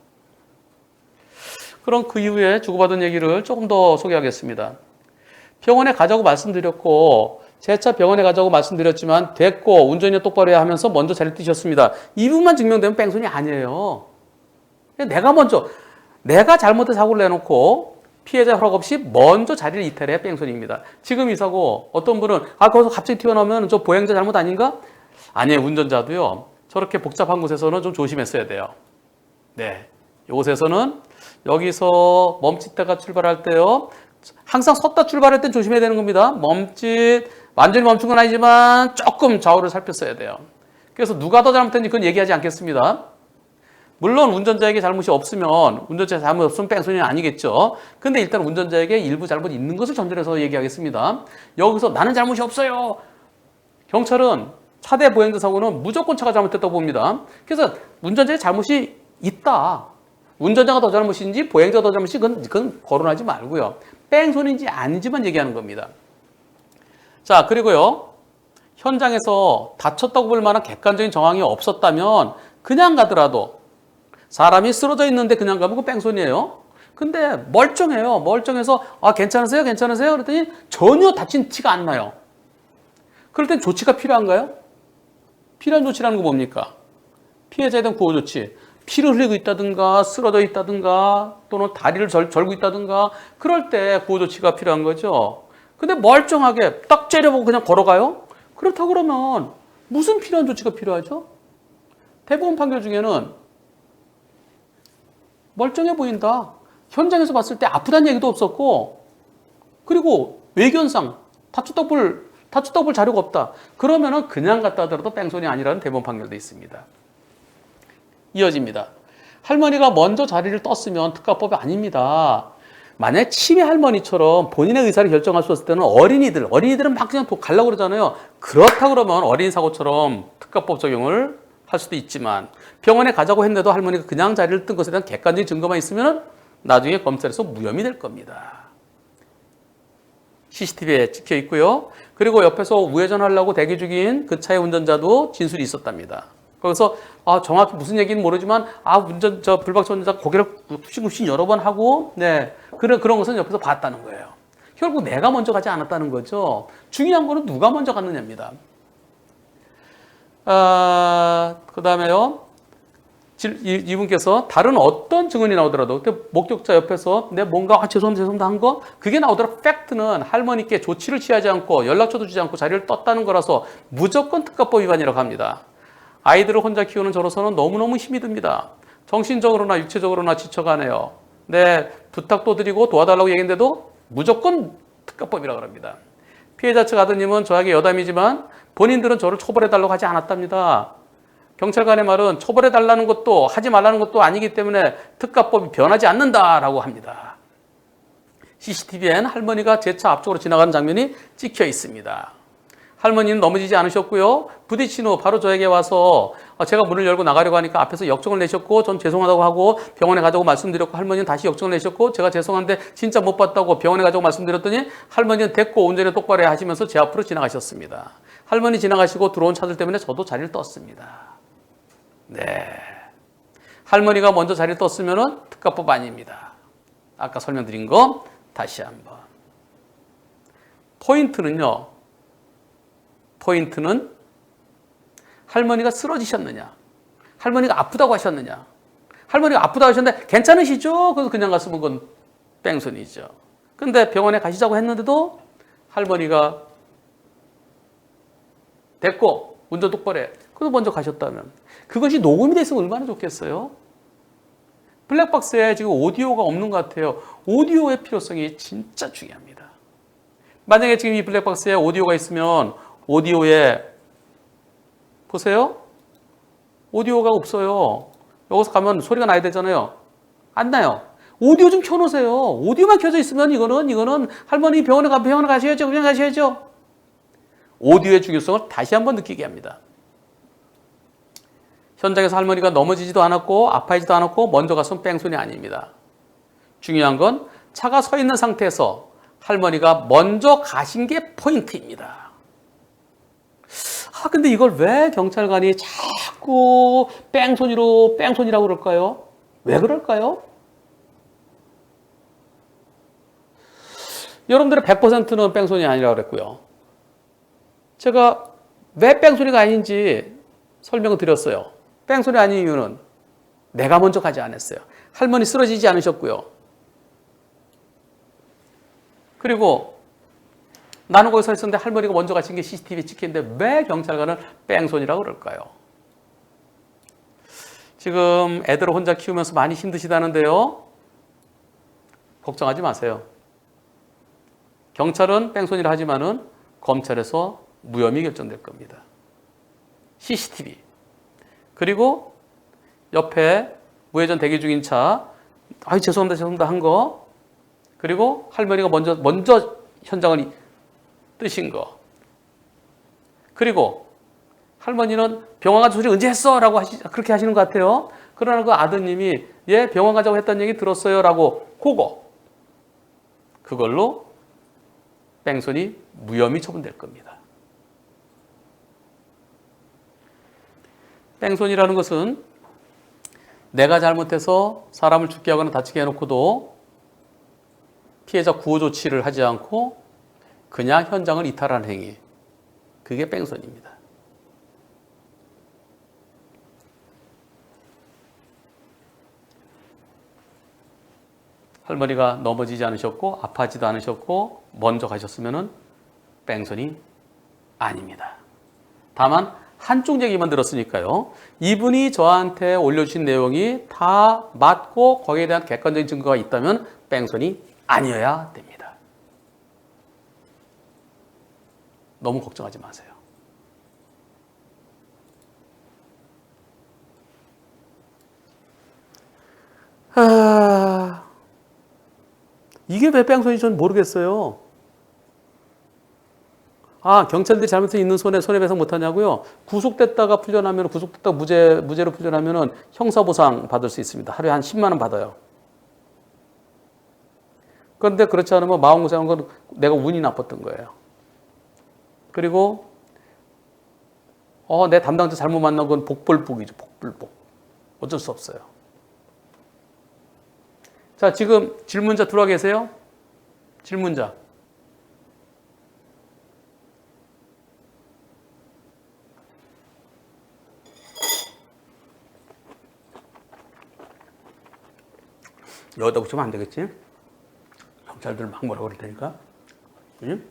그럼 그 이후에 주고받은 얘기를 조금 더 소개하겠습니다. 병원에 가자고 말씀드렸고 제 차 병원에 가자고 말씀드렸지만 됐고 운전이 똑바로 해야 하면서 먼저 자리를 뜨셨습니다. 이 부분만 증명되면 뺑소니 아니에요. 내가 잘못해서 사고를 내놓고 피해자 허락 없이 먼저 자리를 이탈해야 뺑소니입니다. 지금 이 사고 어떤 분은 거기서 갑자기 튀어나오면 저 보행자 잘못 아닌가? 아니에요. 운전자도요. 저렇게 복잡한 곳에서는 좀 조심했어야 돼요. 네, 이곳에서는 여기서 멈칫다가 출발할 때요. 항상 섰다 출발할 땐 조심해야 되는 겁니다. 완전히 멈춘 건 아니지만 조금 좌우를 살폈어야 돼요. 그래서 누가 더 잘못했는지 그건 얘기하지 않겠습니다. 물론 운전자에게 잘못이 없으면 운전자 잘못 없으면 뺑소니는 아니겠죠. 근데 일단 운전자에게 일부 잘못이 있는 것을 전제해서 얘기하겠습니다. 여기서 나는 잘못이 없어요. 경찰은 차대 보행자 사고는 무조건 차가 잘못됐다고 봅니다. 그래서 운전자의 잘못이 있다. 운전자가 더 잘못인지 보행자가 더 잘못인지 그건 거론하지 말고요. 뺑소니인지 아닌지만 얘기하는 겁니다. 자, 그리고요. 현장에서 다쳤다고 볼 만한 객관적인 정황이 없었다면 그냥 가더라도 사람이 쓰러져 있는데 그냥 가면 그 뺑소니예요. 근데 멀쩡해요. 멀쩡해서 괜찮으세요? 괜찮으세요? 그랬더니 전혀 다친 티가 안 나요. 그럴 땐 조치가 필요한가요? 필요한 조치라는 거 뭡니까? 피해자에 대한 구호 조치. 피를 흘리고 있다든가 쓰러져 있다든가 또는 다리를 절고 있다든가 그럴 때 구호 조치가 필요한 거죠. 근데 멀쩡하게 딱 째려보고 그냥 걸어가요? 그렇다고 그러면 무슨 필요한 조치가 필요하죠? 대법원 판결 중에는 멀쩡해 보인다. 현장에서 봤을 때 아프다는 얘기도 없었고 그리고 외견상 다쳤다고 볼 자료가 없다. 그러면은 그냥 갔다 하더라도 뺑소니 아니라는 대법원 판결도 있습니다. 이어집니다. 할머니가 먼저 자리를 떴으면 특가법이 아닙니다. 만약에 치매 할머니처럼 본인의 의사를 결정할 수 없을 때는 어린이들은 막 그냥 가려고 그러잖아요. 그렇다 그러면 어린이 사고처럼 특가법 적용을 할 수도 있지만 병원에 가자고 했는데도 할머니가 그냥 자리를 뜬 것에 대한 객관적인 증거만 있으면 나중에 검찰에서 무혐의 될 겁니다. CCTV에 찍혀 있고요. 그리고 옆에서 우회전하려고 대기 중인 그 차의 운전자도 진술이 있었답니다. 거기서 정확히 무슨 얘기는 모르지만 불박차 운전자가 고개를 굽신굽신 여러 번 하고 그런 것은 옆에서 봤다는 거예요. 결국 내가 먼저 가지 않았다는 거죠. 중요한 거는 누가 먼저 갔느냐입니다. 그 다음에요. 이분께서 다른 어떤 증언이 나오더라도 목격자 옆에서 내 뭔가 죄송합니다 한 거 그게 나오더라도 팩트는 할머니께 조치를 취하지 않고 연락처도 주지 않고 자리를 떴다는 거라서 무조건 특가법 위반이라고 합니다. 아이들을 혼자 키우는 저로서는 너무너무 힘이 듭니다. 정신적으로나 육체적으로나 지쳐가네요. 네, 부탁도 드리고 도와달라고 얘기했는데도 무조건 특가법이라고 합니다. 피해자 측 아드님은 저에게 여담이지만 본인들은 저를 처벌해달라고 하지 않았답니다. 경찰관의 말은 처벌해달라는 것도 하지 말라는 것도 아니기 때문에 특가법이 변하지 않는다라고 합니다. CCTV엔 할머니가 제 차 앞쪽으로 지나가는 장면이 찍혀 있습니다. 할머니는 넘어지지 않으셨고요. 부딪힌 후 바로 저에게 와서 제가 문을 열고 나가려고 하니까 앞에서 역정을 내셨고 전 죄송하다고 하고 병원에 가자고 말씀드렸고 할머니는 다시 역정을 내셨고 제가 죄송한데 진짜 못 봤다고 병원에 가자고 말씀드렸더니 할머니는 됐고 운전에 똑바로 해 하시면서 제 앞으로 지나가셨습니다. 할머니 지나가시고 들어온 차들 때문에 저도 자리를 떴습니다. 네, 할머니가 먼저 자리를 떴으면 특가법 아닙니다. 아까 설명드린 거 다시 한번. 포인트는 할머니가 쓰러지셨느냐, 할머니가 아프다고 하셨느냐. 할머니가 아프다고 하셨는데 괜찮으시죠? 그래서 그냥 갔으면 그건 뺑소니죠. 근데 병원에 가시자고 했는데도 할머니가 됐고 운전 똑바로 해. 그래서 먼저 가셨다면 그것이 녹음이 돼 있으면 얼마나 좋겠어요? 블랙박스에 지금 오디오가 없는 것 같아요. 오디오의 필요성이 진짜 중요합니다. 만약에 지금 이 블랙박스에 오디오가 있으면 오디오에 보세요. 오디오가 없어요. 여기서 가면 소리가 나야 되잖아요. 안 나요. 오디오 좀 켜놓으세요. 오디오만 켜져 있으면 이거는 할머니 병원에 가셔야죠. 오디오의 중요성을 다시 한번 느끼게 합니다. 현장에서 할머니가 넘어지지도 않았고 아파하지도 않았고 먼저 갔으면 뺑소니 아닙니다. 중요한 건 차가 서 있는 상태에서 할머니가 먼저 가신 게 포인트입니다. 근데 이걸 왜 경찰관이 자꾸 뺑소니라고 그럴까요? 왜 그럴까요? 여러분들의 100%는 뺑소니 아니라고 그랬고요. 제가 왜 뺑소니가 아닌지 설명을 드렸어요. 뺑소니 아닌 이유는 내가 먼저 가지 않았어요. 할머니 쓰러지지 않으셨고요. 그리고 나는 거기 서 있었는데 할머니가 먼저 가신 게 CCTV에 찍히는데 왜 경찰관은 뺑소니라고 그럴까요? 지금 애들을 혼자 키우면서 많이 힘드시다는데요. 걱정하지 마세요. 경찰은 뺑소니를 하지만은 검찰에서 무혐의 결정될 겁니다. CCTV. 그리고 옆에 무회전 대기 중인 차, 죄송합니다 한 거. 그리고 할머니가 먼저 현장을 뜨신 거. 그리고 할머니는 병원 가서 소리 언제 했어? 라고 그렇게 하시는 것 같아요. 그러나 그 아드님이 병원 가자고 했다는 얘기 들었어요. 라고 그걸로 뺑소니 무혐의 처분될 겁니다. 뺑소니라는 것은 내가 잘못해서 사람을 죽게 하거나 다치게 해놓고도 피해자 구호 조치를 하지 않고 그냥 현장을 이탈하는 행위. 그게 뺑소니입니다. 할머니가 넘어지지 않으셨고 아파하지도 않으셨고 먼저 가셨으면 뺑소니 아닙니다. 다만 한쪽 얘기만 들었으니까요. 이분이 저한테 올려주신 내용이 다 맞고 거기에 대한 객관적인 증거가 있다면 뺑소니 아니어야 됩니다. 너무 걱정하지 마세요. 이게 왜 뺑소니인지 저는 모르겠어요. 경찰들이 잘못해서 있는 손해배상 못하냐고요? 구속됐다가 풀려나면, 구속됐다가 무죄로 풀려나면 형사보상 받을 수 있습니다. 하루에 한 10만 원 받아요. 그런데 그렇지 않으면 마음고생한 건 내가 운이 나빴던 거예요. 그리고 내 담당자 잘못 만난 건 복불복이죠. 복불복. 어쩔 수 없어요. 자, 지금 질문자 들어와 계세요? 질문자. 여기다 붙이면 안 되겠지? 경찰들 막 뭐라고 그럴 테니까. 응?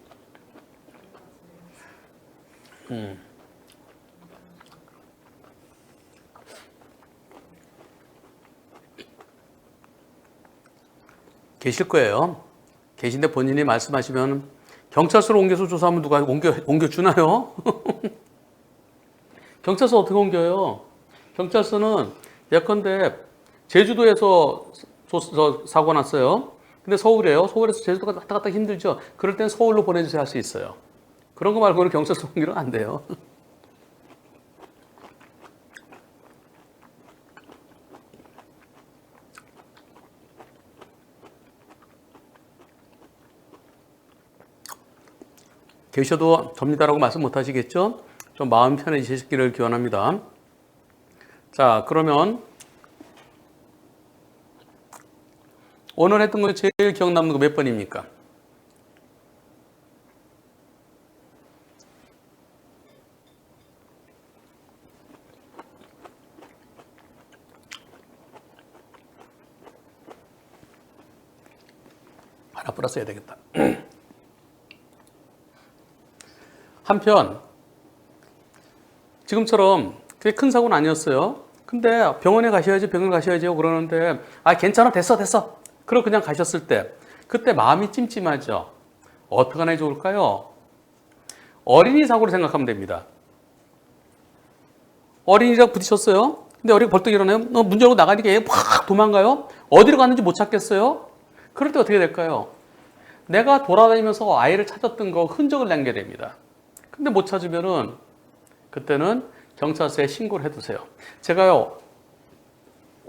계실 거예요. 계신데 본인이 말씀하시면 경찰서로 옮겨서 조사하면 누가 옮겨주나요? 경찰서 어떻게 옮겨요? 경찰서는 예컨대 제주도에서 사고 났어요. 근데 서울이에요. 서울에서 제주도 갔다 갔다 힘들죠. 그럴 땐 서울로 보내주세요 할 수 있어요. 그런 거 말고는 경찰서 옮기는 안 돼요. 계셔도 접니다라고 말씀 못 하시겠죠? 좀 마음 편해지시기를 기원합니다. 자, 그러면 오늘 했던 거 제일 기억 남는 거 몇 번입니까? 하나 플러스 해야 되겠다. 한편 지금처럼 그게 큰 사고는 아니었어요. 근데 병원에 가셔야지 그러는데 괜찮아 됐어 그러고 그냥 가셨을 때 그때 마음이 찜찜하죠. 어떻게 하는 게 좋을까요? 어린이 사고를 생각하면 됩니다. 어린이랑 부딪혔어요. 근데 어린이가 벌떡 일어나요. 문 열고 나가니까 얘 확 도망가요. 어디로 갔는지 못 찾겠어요. 그럴 때 어떻게 될까요? 내가 돌아다니면서 아이를 찾았던 거 흔적을 남게 됩니다. 근데 못 찾으면은 그때는 경찰서에 신고를 해두세요. 제가요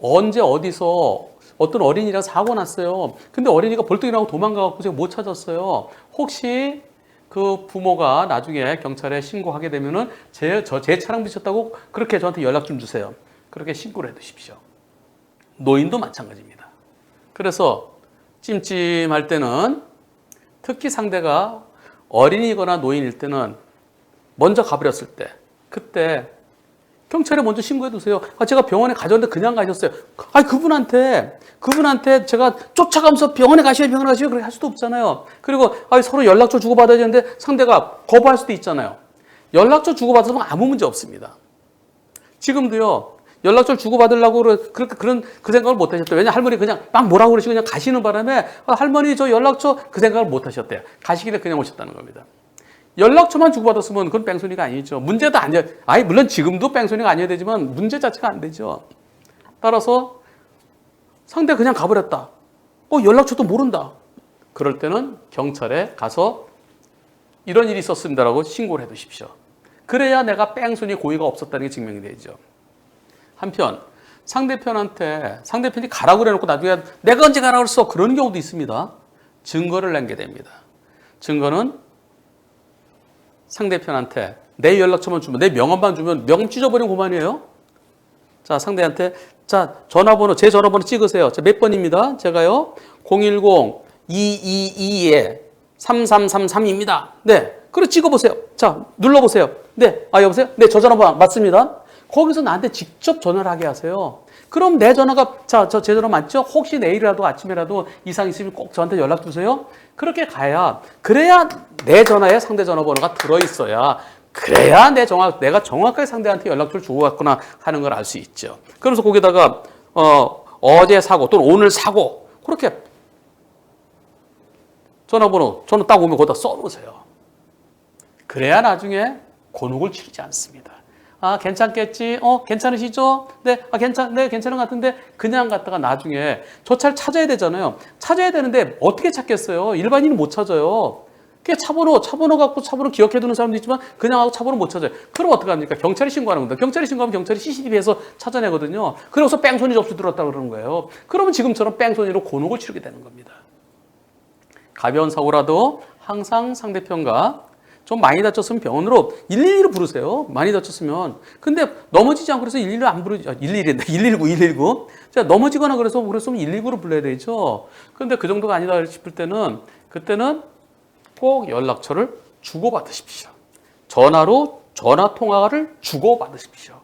언제 어디서 어떤 어린이랑 사고 났어요. 근데 어린이가 벌떡 일어나고 도망가갖고 제가 못 찾았어요. 혹시 그 부모가 나중에 경찰에 신고하게 되면은 제 차량 부딪혔다고 그렇게 저한테 연락 좀 주세요. 그렇게 신고를 해두십시오. 노인도 마찬가지입니다. 그래서 찜찜할 때는 특히 상대가 어린이거나 노인일 때는 먼저 가버렸을 때 그때 경찰에 먼저 신고해 두세요. 제가 병원에 가졌는데 그냥 가셨어요. 그분한테 제가 쫓아가면서 병원에 가셔야 그렇게 할 수도 없잖아요. 그리고 서로 연락처 주고받아야 되는데 상대가 거부할 수도 있잖아요. 연락처 주고받으면 아무 문제 없습니다. 지금도요. 연락처를 주고받으려고 그 생각을 못 하셨대요. 왜냐 할머니 그냥 막 뭐라고 그러시고 그냥 가시는 바람에 할머니 저 연락처 그 생각을 못 하셨대요. 가시길래 그냥 오셨다는 겁니다. 연락처만 주고받았으면 그건 뺑소니가 아니죠. 문제도 아니에요. 물론 지금도 뺑소니가 아니어야 되지만 문제 자체가 안 되죠. 따라서 상대가 그냥 가버렸다. 연락처도 모른다. 그럴 때는 경찰에 가서 이런 일이 있었습니다라고 신고를 해 두십시오. 그래야 내가 뺑소니 고의가 없었다는 게 증명이 되죠. 한편 상대편이 가라고 그래놓고 나중에 내가 언제 가라고 그랬어 그런 경우도 있습니다. 증거를 남게 됩니다. 증거는 상대편한테 내 연락처만 주면 내 명함만 주면 명함 찢어버리면 그만이에요. 자, 상대한테 제 전화번호 찍으세요. 몇 번입니다. 제가요 010-222-3333입니다. 네, 그래 찍어보세요. 자, 눌러보세요. 네, 여보세요? 네, 저 전화번호 맞습니다. 거기서 나한테 직접 전화를 하게 하세요. 그럼 내 전화가 제 전화 맞죠? 혹시 내일이라도 아침에라도 이상 있으면 꼭 저한테 연락 주세요. 그렇게 그래야 내 전화에 상대 전화번호가 들어있어야 그래야 내가 정확하게 상대한테 연락처를 주고받거나 하는 걸 알 수 있죠. 그래서 거기다가 어제 사고 또는 오늘 사고 그렇게 전화 딱 오면 거기다 써놓으세요. 그래야 나중에 곤혹을 치르지 않습니다. 괜찮겠지? 괜찮으시죠? 네, 괜찮은 것 같은데 그냥 갔다가 나중에 저 차를 찾아야 되잖아요. 찾아야 되는데 어떻게 찾겠어요? 일반인은 못 찾아요. 차번호 갖고 차번호 기억해두는 사람도 있지만 그냥 하고 차번호 못 찾아요. 그럼 어떡합니까? 경찰에 신고하는 겁니다. 경찰에 신고하면 경찰이 CCTV에서 찾아내거든요. 그래서 뺑소니 접수 들었다고 그러는 거예요. 그러면 지금처럼 뺑소니로 곤혹을 치르게 되는 겁니다. 가벼운 사고라도 항상 상대편과 좀 많이 다쳤으면 병원으로 112로 부르세요. 많이 다쳤으면. 근데 넘어지지 않고 그래서 112를 안 부르죠. 119. 자, 넘어지거나 그랬으면 119로 불러야 되죠. 근데 그 정도가 아니다 싶을 때는 그때는 꼭 연락처를 주고받으십시오. 전화로 전화 통화를 주고받으십시오.